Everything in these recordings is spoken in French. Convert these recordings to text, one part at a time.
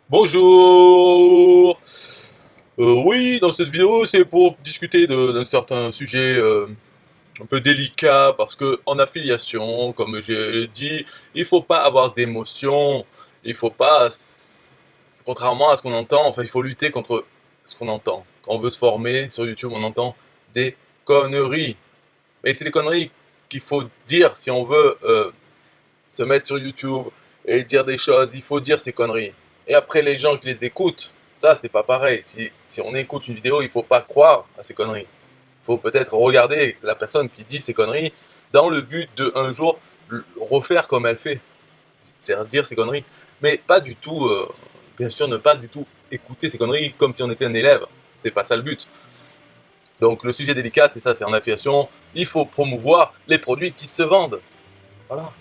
Bonjour. Oui, dans cette vidéo, c'est pour discuter d'un certain sujet un peu délicat parce que en affiliation, comme j'ai dit, il faut pas avoir d'émotion. Il faut pas, contrairement à ce qu'on entend, enfin, il faut lutter contre ce qu'on entend. Quand on veut se former sur YouTube, on entend des conneries. Et c'est des conneries qu'il faut dire si on veut se mettre sur YouTube et dire des choses, il faut dire ces conneries. Et après, les gens qui les écoutent, ça, c'est pas pareil. Si on écoute une vidéo, il faut pas croire à ces conneries. Il faut peut-être regarder la personne qui dit ces conneries dans le but de un jour refaire comme elle fait, c'est-à-dire dire ces conneries. Mais pas du tout, bien sûr, ne pas du tout écouter ces conneries comme si on était un élève. C'est pas ça le but. Donc le sujet délicat, c'est ça, c'est en affiliation. Il faut promouvoir les produits qui se vendent. Voilà.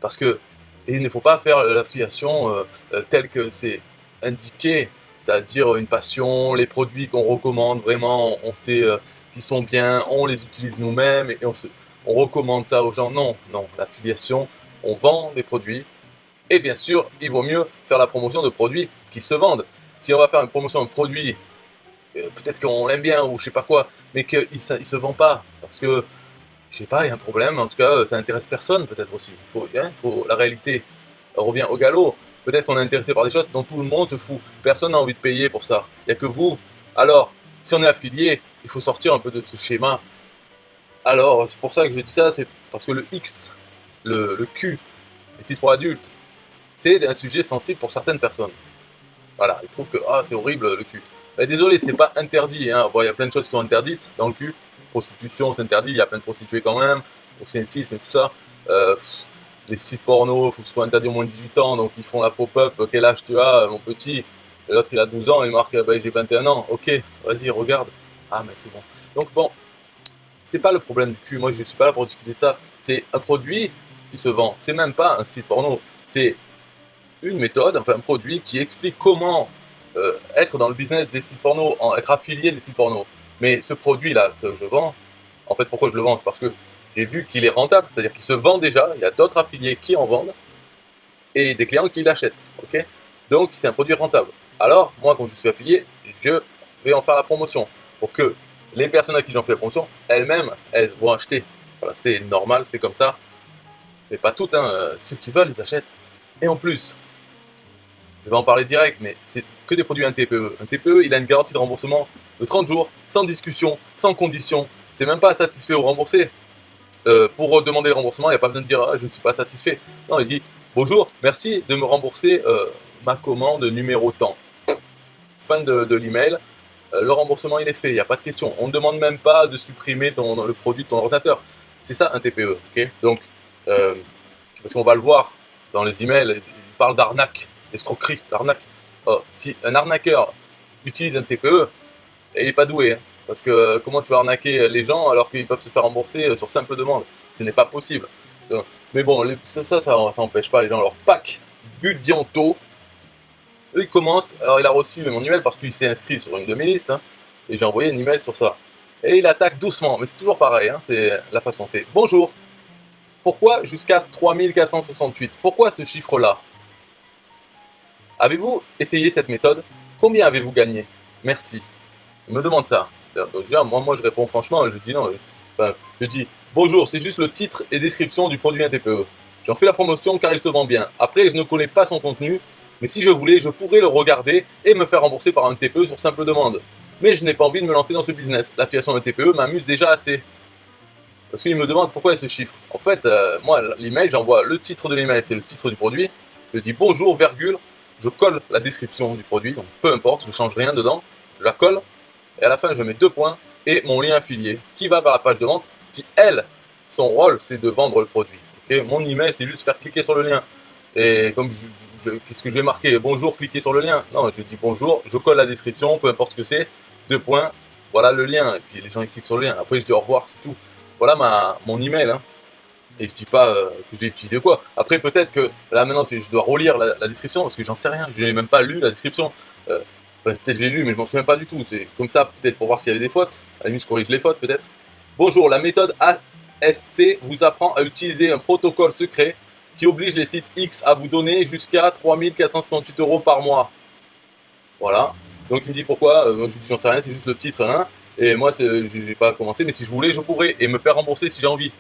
Parce que il ne faut pas faire l'affiliation telle que c'est indiqué, c'est-à-dire une passion, les produits qu'on recommande vraiment, on sait qu'ils sont bien, on les utilise nous-mêmes et on recommande ça aux gens. Non, non, l'affiliation, on vend des produits et bien sûr, il vaut mieux faire la promotion de produits qui se vendent. Si on va faire une promotion de produit, peut-être qu'on l'aime bien ou je sais pas quoi, mais qu'il ne se vend pas parce que je sais pas, il y a un problème, en tout cas, ça intéresse personne peut-être aussi. La réalité revient au galop. Peut-être qu'on est intéressé par des choses dont tout le monde se fout. Personne n'a envie de payer pour ça. Il n'y a que vous. Alors, si on est affilié, il faut sortir un peu de ce schéma. Alors, c'est pour ça que je dis ça, c'est parce que le X, le Q, les sites pour adultes, c'est un sujet sensible pour certaines personnes. Voilà, ils trouvent que c'est horrible le cul. Ben, désolé, c'est pas interdit. Hein. Bon, il y a plein de choses qui sont interdites dans le cul. Prostitution, c'est interdit. Il y a plein de prostituées quand même. Proxénétisme et tout ça. Euh, les sites porno, il faut que ce soit interdit au moins de 18 ans. Donc ils font la pop-up. Quel âge tu as, mon petit? L'autre il a 12 ans. Il marque j'ai 21 ans. Ok, vas-y, regarde. Ah, mais c'est bon. Donc bon, c'est pas le problème du cul. Moi, je suis pas là pour discuter de ça. C'est un produit qui se vend. C'est même pas un site porno. C'est une méthode, enfin un produit qui explique comment être dans le business des sites porno, être affilié des sites porno. Mais ce produit-là que je vends, en fait, pourquoi je le vends? C'est parce que j'ai vu qu'il est rentable, c'est-à-dire qu'il se vend déjà, il y a d'autres affiliés qui en vendent et des clients qui l'achètent. Ok, donc c'est un produit rentable. Alors, moi, quand je suis affilié, je vais en faire la promotion pour que les personnes à qui j'en fais la promotion, elles-mêmes, elles vont acheter. Voilà, c'est normal, c'est comme ça. Mais pas toutes, hein. Ceux qui veulent, ils achètent. Et en plus, je vais en parler direct, mais c'est que des produits un TPE. Un TPE, il a une garantie de remboursement de 30 jours, sans discussion, sans condition. C'est même pas satisfait ou remboursé. Pour demander le remboursement, il n'y a pas besoin de dire je ne suis pas satisfait. Non, il dit bonjour, merci de me rembourser ma commande numéro tant. Fin de l'email. Le remboursement il est fait, il n'y a pas de question. On ne demande même pas de supprimer le produit de ton ordinateur. C'est ça un TPE. Ok, donc, parce qu'on va le voir dans les emails, il parle d'arnaque, d'escroquerie, d'arnaque. Si un arnaqueur utilise un TPE, il n'est pas doué. Hein, parce que comment tu vas arnaquer les gens alors qu'ils peuvent se faire rembourser sur simple demande? Ce n'est pas possible. Mais bon, ça n'empêche pas les gens. Alors, Pack Budianto, eux, ils commencent. Alors, il a reçu mon email parce qu'il s'est inscrit sur une de mes listes. Hein, et j'ai envoyé un email sur ça. Et il attaque doucement, mais c'est toujours pareil. Hein, c'est la façon. C'est bonjour. Pourquoi jusqu'à 3468? Pourquoi ce chiffre-là? Avez-vous essayé cette méthode? Combien avez-vous gagné? Merci. Il me demande ça. Donc déjà, moi je réponds franchement, je dis non. Enfin, je dis bonjour, c'est juste le titre et description du produit TPE. J'en fais la promotion car il se vend bien. Après, je ne connais pas son contenu, mais si je voulais, je pourrais le regarder et me faire rembourser par un TPE sur simple demande. Mais je n'ai pas envie de me lancer dans ce business. L'affiliation d'un TPE m'amuse déjà assez. Parce qu'il me demande pourquoi il y a ce chiffre. En fait, moi, l'email, j'envoie le titre de l'email, c'est le titre du produit. Je dis bonjour, virgule. Je colle la description du produit, donc peu importe, je change rien dedans. Je la colle. Et à la fin, je mets 2 points et mon lien affilié qui va vers la page de vente qui, elle, son rôle, c'est de vendre le produit. Okay, mon email, c'est juste faire cliquer sur le lien. Et comme qu'est-ce que je vais marquer? Bonjour, cliquez sur le lien. Non, je dis bonjour, je colle la description, peu importe ce que c'est. 2 points, voilà le lien. Et puis les gens ils cliquent sur le lien. Après, je dis au revoir, c'est tout. Voilà mon email. Hein. Et je dis pas que je l'ai utilisé ou quoi. Après, peut-être que là maintenant, je dois relire la description parce que j'en sais rien. Je n'ai même pas lu la description. Peut-être je l'ai lu, mais je m'en souviens pas du tout. C'est comme ça, peut-être pour voir s'il y avait des fautes. À la limite, je corrige les fautes, peut-être. Bonjour, la méthode ASC vous apprend à utiliser un protocole secret qui oblige les sites X à vous donner jusqu'à 3468 € par mois. Voilà. Donc il me dit pourquoi, je lui dis j'en sais rien, c'est juste le titre, hein. Et moi j'ai pas commencé, mais si je voulais, je pourrais, et me faire rembourser si j'ai envie.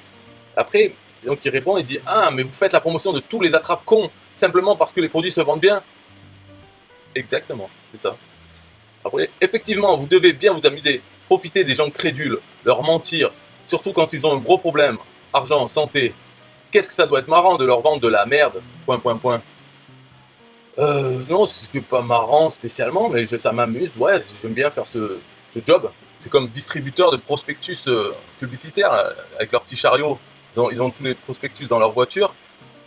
Après, donc il répond, il dit ah mais vous faites la promotion de tous les attrape-cons, simplement parce que les produits se vendent bien. Exactement, c'est ça. Après, effectivement, vous devez bien vous amuser, profiter des gens crédules, leur mentir, surtout quand ils ont un gros problème, argent, santé. Qu'est-ce que ça doit être marrant de leur vendre de la merde, point, point, point. Non, c'est pas marrant spécialement, mais ça m'amuse, ouais, j'aime bien faire ce job. C'est comme distributeur de prospectus publicitaires, avec leur petit chariot. Ils ont tous les prospectus dans leur voiture,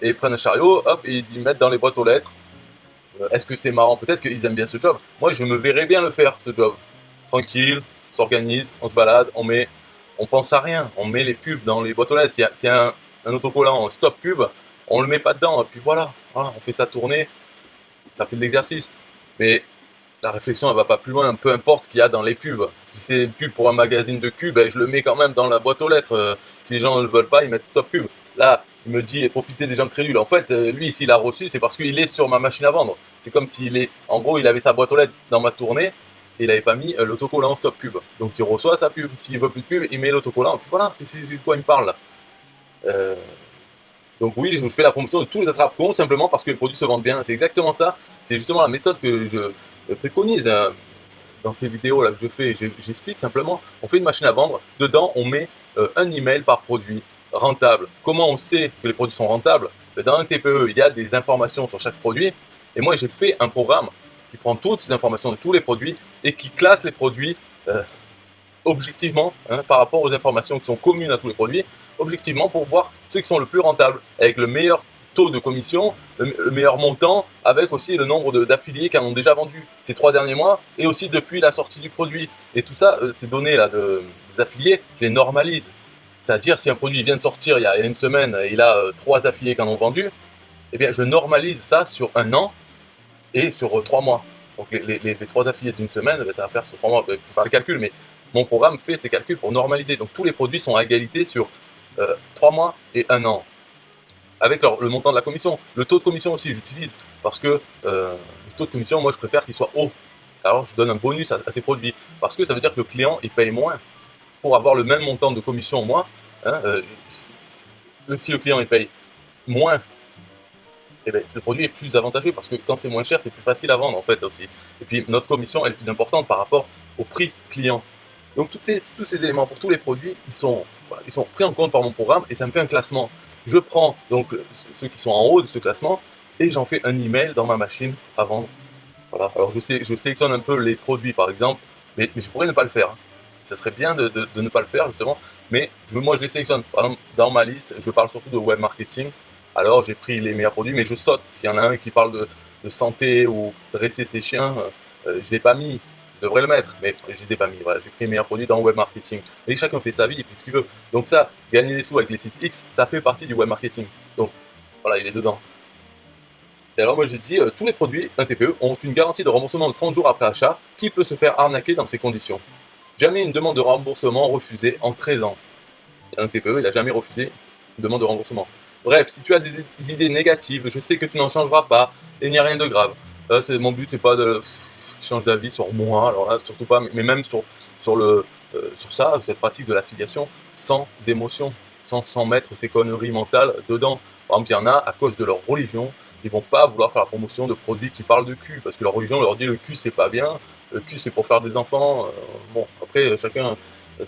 et ils prennent un chariot, hop, et ils mettent dans les boîtes aux lettres. Est-ce que c'est marrant? Peut-être qu'ils aiment bien ce job. Moi, je me verrais bien le faire, ce job. Tranquille, on s'organise, on se balade, on pense à rien. On met les pubs dans les boîtes aux lettres. S'il y a un autocollant stop pub, on le met pas dedans. Et puis voilà, on fait ça tourner, ça fait de l'exercice. Mais la réflexion, elle va pas plus loin. Peu importe ce qu'il y a dans les pubs. Si c'est une pub pour un magazine de cul, ben, je le mets quand même dans la boîte aux lettres. Si les gens ne le veulent pas, ils mettent stop pub. Là, il me dit profitez des gens crédules. En fait, lui, s'il a reçu, c'est parce qu'il est sur ma machine à vendre. C'est comme s'il est. En gros, il avait sa boîte aux lettres dans ma tournée et il n'avait pas mis l'autocollant stop pub. Donc il reçoit sa pub. S'il veut plus de pub, il met l'autocollant. Puis voilà, c'est de quoi il me parle là. Euh, donc oui, je fais la promotion de tous les attrape-cons simplement parce que les produits se vendent bien. C'est exactement ça. C'est justement la méthode que je préconise dans ces vidéos là que je fais. J'explique simplement. On fait une machine à vendre. Dedans, on met un email par produit rentable. Comment on sait que les produits sont rentables? Dans un TPE, il y a des informations sur chaque produit. Et moi, j'ai fait un programme qui prend toutes ces informations de tous les produits et qui classe les produits objectivement, hein, par rapport aux informations qui sont communes à tous les produits, objectivement pour voir ceux qui sont le plus rentables, avec le meilleur taux de commission, le meilleur montant, avec aussi le nombre d'affiliés qui en ont déjà vendu ces 3 derniers mois, et aussi depuis la sortie du produit. Et tout ça, ces données là des affiliés, je les normalise. C'est-à-dire si un produit vient de sortir il y a une semaine, et il a 3 affiliés qui en ont vendu, eh bien je normalise ça sur un an et sur 3 mois. Donc les 3 affiliés d'une semaine, ça va faire sur 3 mois. Il faut faire le calcul, mais mon programme fait ces calculs pour normaliser. Donc tous les produits sont à égalité sur 3 mois et 1 an. Avec le montant de la commission. Le taux de commission aussi, j'utilise. Parce que le taux de commission, moi, je préfère qu'il soit haut. Alors, je donne un bonus à ces produits. Parce que ça veut dire que le client, il paye moins. Pour avoir le même montant de commission au mois, hein, si le client, il paye moins, eh ben, le produit est plus avantageux parce que quand c'est moins cher, c'est plus facile à vendre en fait aussi. Et puis notre commission elle est plus importante par rapport au prix client. Donc tous ces éléments pour tous les produits, ils sont pris en compte par mon programme et ça me fait un classement. Je prends donc ceux qui sont en haut de ce classement et j'en fais un email dans ma machine à vendre. Voilà. Alors je sélectionne un peu les produits par exemple, mais je pourrais ne pas le faire. Ça serait bien de ne pas le faire justement, mais moi je les sélectionne. Par exemple, dans ma liste, je parle surtout de web marketing. Alors j'ai pris les meilleurs produits, mais je saute. S'il y en a un qui parle de santé ou dresser ses chiens, je ne l'ai pas mis. Je devrais le mettre, mais je ne les ai pas mis. Voilà, j'ai pris les meilleurs produits dans le web marketing. Et chacun fait sa vie, il fait ce qu'il veut. Donc ça, gagner des sous avec les sites X, ça fait partie du web marketing. Donc voilà, il est dedans. Et alors moi j'ai dit, tous les produits d'un TPE ont une garantie de remboursement de 30 jours après achat. Qui peut se faire arnaquer dans ces conditions? Jamais une demande de remboursement refusée en 13 ans. Un TPE, il n'a jamais refusé une demande de remboursement. Bref, si tu as des idées négatives, je sais que tu n'en changeras pas, et il n'y a rien de grave. Mon but, c'est pas de changer d'avis sur moi, alors là, surtout pas, mais même sur ça, cette pratique de l'affiliation, sans émotion, sans mettre ces conneries mentales dedans. Par exemple, il y en a, à cause de leur religion, ils vont pas vouloir faire la promotion de produits qui parlent de cul, parce que leur religion leur dit le cul c'est pas bien, le cul c'est pour faire des enfants. Bon, après, chacun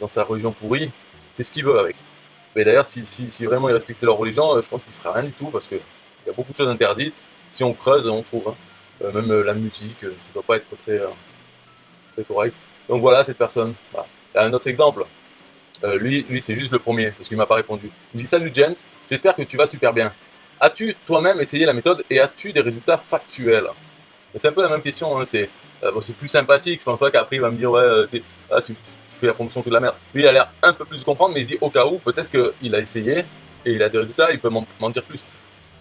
dans sa religion pourrie fait ce qu'il veut avec. Mais d'ailleurs, si vraiment ils respectaient leur religion, je pense qu'ils ne feraient rien du tout, parce qu'il y a beaucoup de choses interdites. Si on creuse, on trouve. Hein. Même la musique, ça ne doit pas être très correct. Donc voilà, cette personne. Voilà. Un autre exemple. Lui c'est juste le premier, parce qu'il m'a pas répondu. Il me dit: salut James, j'espère que tu vas super bien. As-tu toi-même essayé la méthode et as-tu des résultats factuels? C'est un peu la même question, hein. C'est plus sympathique. Je pense pas qu'après il va me dire: ouais, tu fais la promotion que de la merde. Lui il a l'air un peu plus comprendre, mais il se dit au cas où, peut-être qu'il a essayé et il a des résultats, il peut m'en dire plus.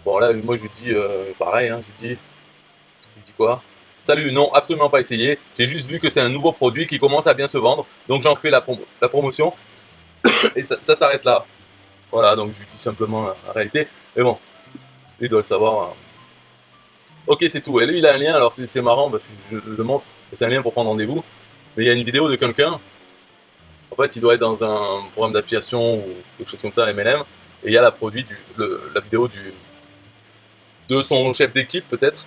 Bon là, moi je lui dis pareil, hein, je lui dis quoi? Salut, non, absolument pas essayé. J'ai juste vu que c'est un nouveau produit qui commence à bien se vendre, donc j'en fais la promotion et ça s'arrête là. Voilà, donc je lui dis simplement la réalité. Mais bon, il doit le savoir. Hein. Ok, c'est tout. Et lui, il a un lien, alors c'est marrant parce que je le montre, c'est un lien pour prendre rendez-vous. Mais il y a une vidéo de quelqu'un, en fait, il doit être dans un programme d'affiliation ou quelque chose comme ça, MLM, et il y a la vidéo de son chef d'équipe peut-être,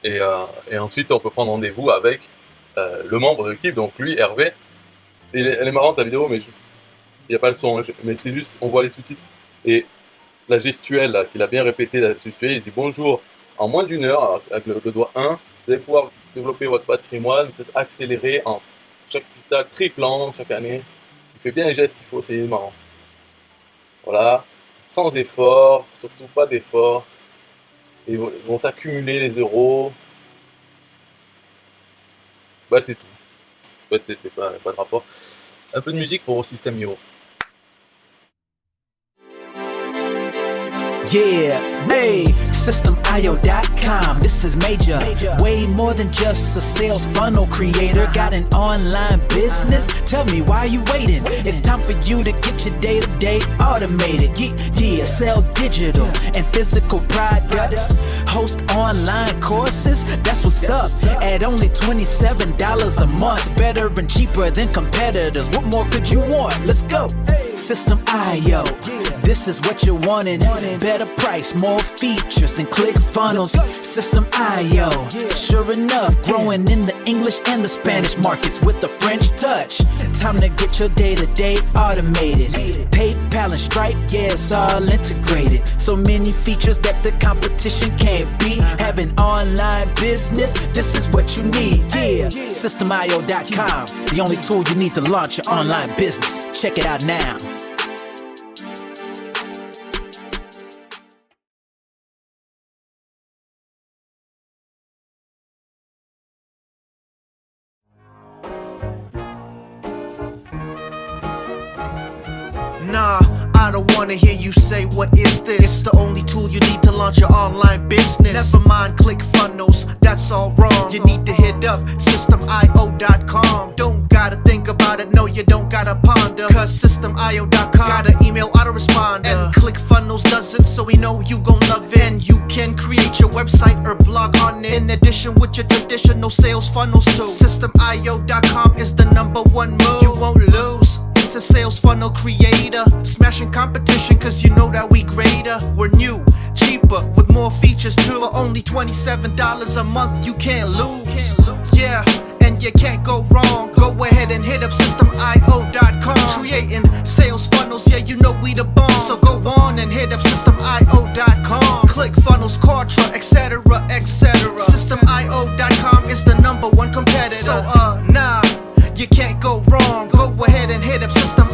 et ensuite on peut prendre rendez-vous avec le membre de l'équipe, donc lui, Hervé. Et elle est marrante la vidéo, mais il n'y a pas le son, mais c'est juste, on voit les sous-titres. Et la gestuelle, là, qu'il a bien répété, la gestuelle, il dit bonjour, en moins d'une heure, avec le doigt 1, vous allez pouvoir développer votre patrimoine, peut-être accélérer en chaque capital, triplant chaque année. Il fait bien les gestes qu'il faut, c'est marrant. Voilà, sans effort, surtout pas d'effort. Et ils vont s'accumuler les euros. Bah c'est tout. En fait, c'est pas de rapport. Un peu de musique pour System IO. Yeah, hey, SystemIO.com, this is major. Way more than just a sales funnel creator. Got an online business? Tell me, why you waiting? It's time for you to get your day-to-day automated. Yeah, sell digital and physical products. Host online courses, that's what's up. At only $27 a month. Better and cheaper than competitors. What more could you want? Let's go. System.io, this is what you're wanting. Better price, more features than ClickFunnels. System.io, sure enough, growing in the English and the Spanish markets with the French touch. Time to get your day-to-day automated. PayPal and Stripe, yeah, it's all integrated. So many features that the competition can't beat. Have an online business, this is what you need. Yeah, SystemIO.com, the only tool you need to launch your online business. Check it out now. Nah, I don't wanna hear you say what is this. It's the only tool you need to launch your online business. Never mind ClickFunnels, that's all wrong. You need to hit up SystemIO.com. Don't gotta think about it, no you don't gotta ponder. Cause SystemIO.com got an email autoresponder. And ClickFunnels doesn't, so we know you gon' love it. And you can create your website or blog on it. In addition with your traditional sales funnels too. SystemIO.com is the #1 move. You won't lose. It's a sales funnel creator, smashing competition cause you know that we greater. We're new, cheaper, with more features too. For only $27 a month, you can't lose. Yeah, and you can't go wrong. Go ahead and hit up SystemIO.com. Creating sales funnels, yeah, you know we the bomb. So go on and hit up SystemIO.com. ClickFunnels, Kartra, etc, etc. SystemIO.com is the #1 competitor. So nah, you can't go wrong. Go ahead and hit up SystemIO.com.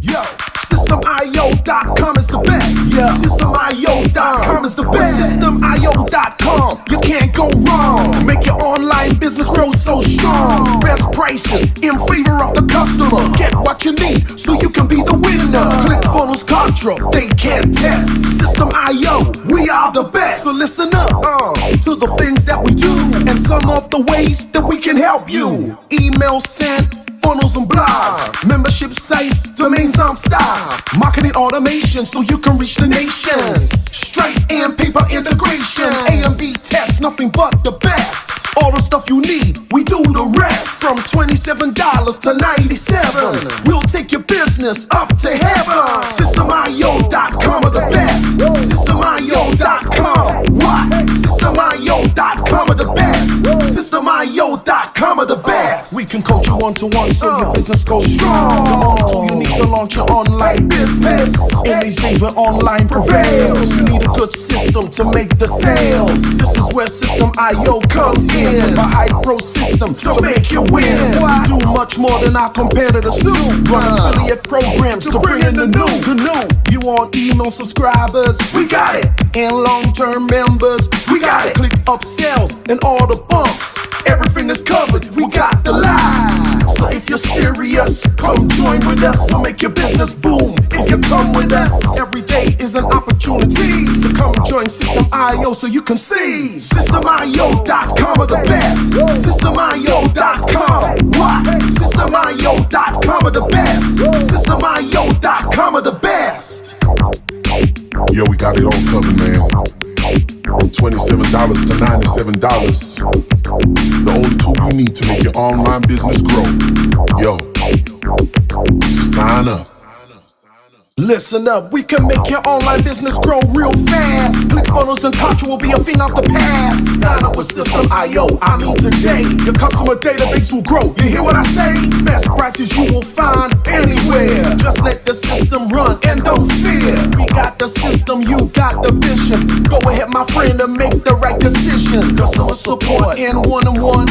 Yo, SystemIO.com is the best. Yeah, SystemIO.com is the best. SystemIO.com, you can't go wrong. Make your online business grow so strong. Best prices in favor of the customer. Get what you need so you can be the winner. ClickFunnels, Kartra, they can't test. System.io, we are the best. So listen up to the things that we do and some of the ways that we can help you. Email sent, funnels and blogs, membership sites, domains non-stop, marketing automation so you can reach the nations. Stripe and paper integration, A and B tests, nothing but the best. All the stuff you need, we do the rest. From $27 to $97, we'll take your business up to heaven. SystemIO.com are the best. SystemIO.com, what? SystemIO.com are the best. SystemIO.com are the best. We can coach you one-to-one so your business goes strong. The only tool you need to launch your online business. In these days where online prevails, you need a good system to make the sales. This is where System.io comes in. A high-pro system to make you win. We do much more than our competitors do. Run affiliate programs to bring in the new. You want email subscribers? We got it. And long-term members? We got it. Click upsells and all the bumps. Everything is covered. We got the lie. So So if you're serious, come join with us. We'll make your business boom if you come with us. Every day is an opportunity, so come join System IO so you can see. SystemIO.com are the best. SystemIO.com. What? SystemIO.com are the best. SystemIO.com are the best. Yo, we got it all covered, man. From $27 to $97. The only tool you need to make your online business grow. Yo, just sign up. Listen up, we can make your online business grow real fast. ClickFunnels and Contra will be a thing of the past. Sign up with System IO, I mean today. Your customer database will grow, you hear what I say? Best prices you will find anywhere. Just let the system run and don't fear. We got the system, you got the vision. Go ahead my friend and make the right decision. Customer support in one-on-one,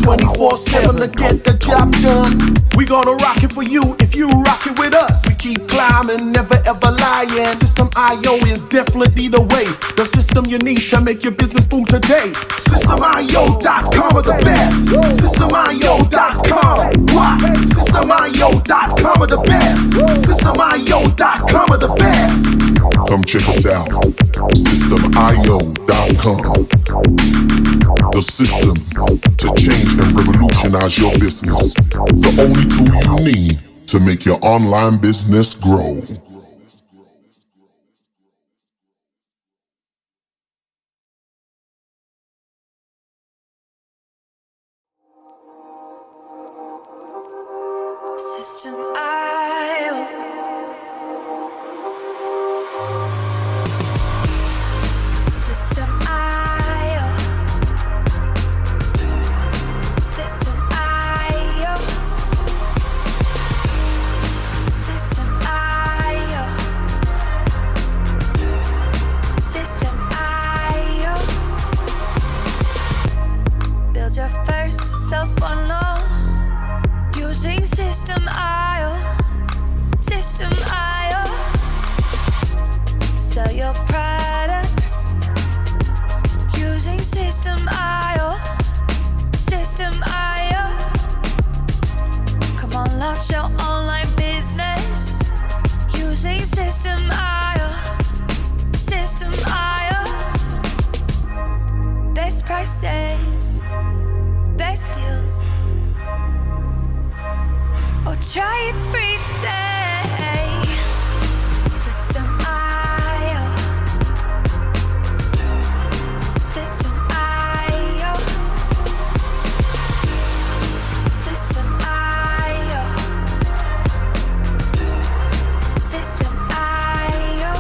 24/7 to get the job done. We gonna rock it for you if you rock it with us. We keep climbing, never ever lying. System IO is definitely the way. The system you need to make your business boom today. SystemIO.com are the best. SystemIO.com. What? SystemIO.com are the best. SystemIO.com are the best. Come check us out. SystemIO.com. The system to change and revolutionize your business. The only tool you need to make your online business grow. System IO. System IO. System IO. System IO. System IO. Build your first sales funnel using System IO. System IO. Sell your products using System IO. System IO. Come on, launch your online business using System IO. System IO. Best prices, best deals. Or try it free today. System IO. System IO. System IO. System IO.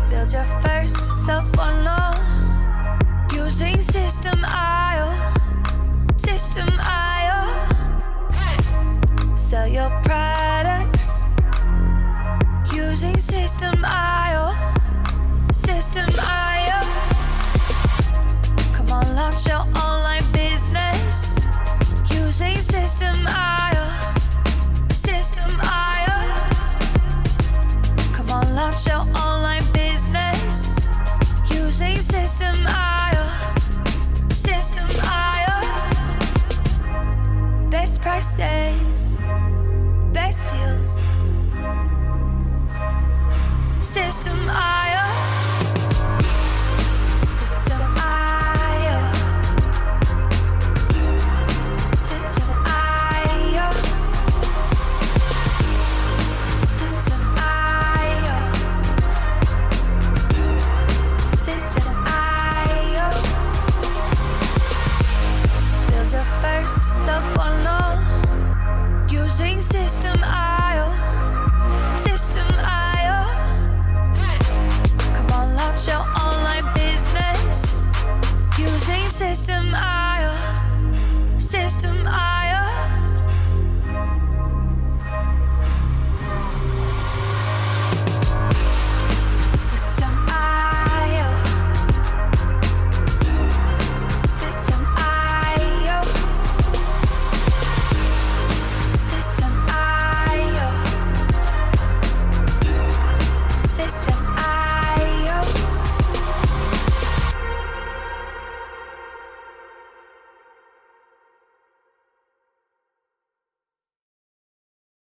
Build your first sales funnel using System IO. System IO. Sell your products using System IO. System IO. Come on, launch your online business using System IO. System IO. Come on, launch your online business using System IO. System IO. Best prices, best deals. System IO. System IO. System IO. System IO. System IO. Build your first sales funnel using System IO. System IO. Come on, launch your online business using System IO. System IO. System IO. System IO. System IO. System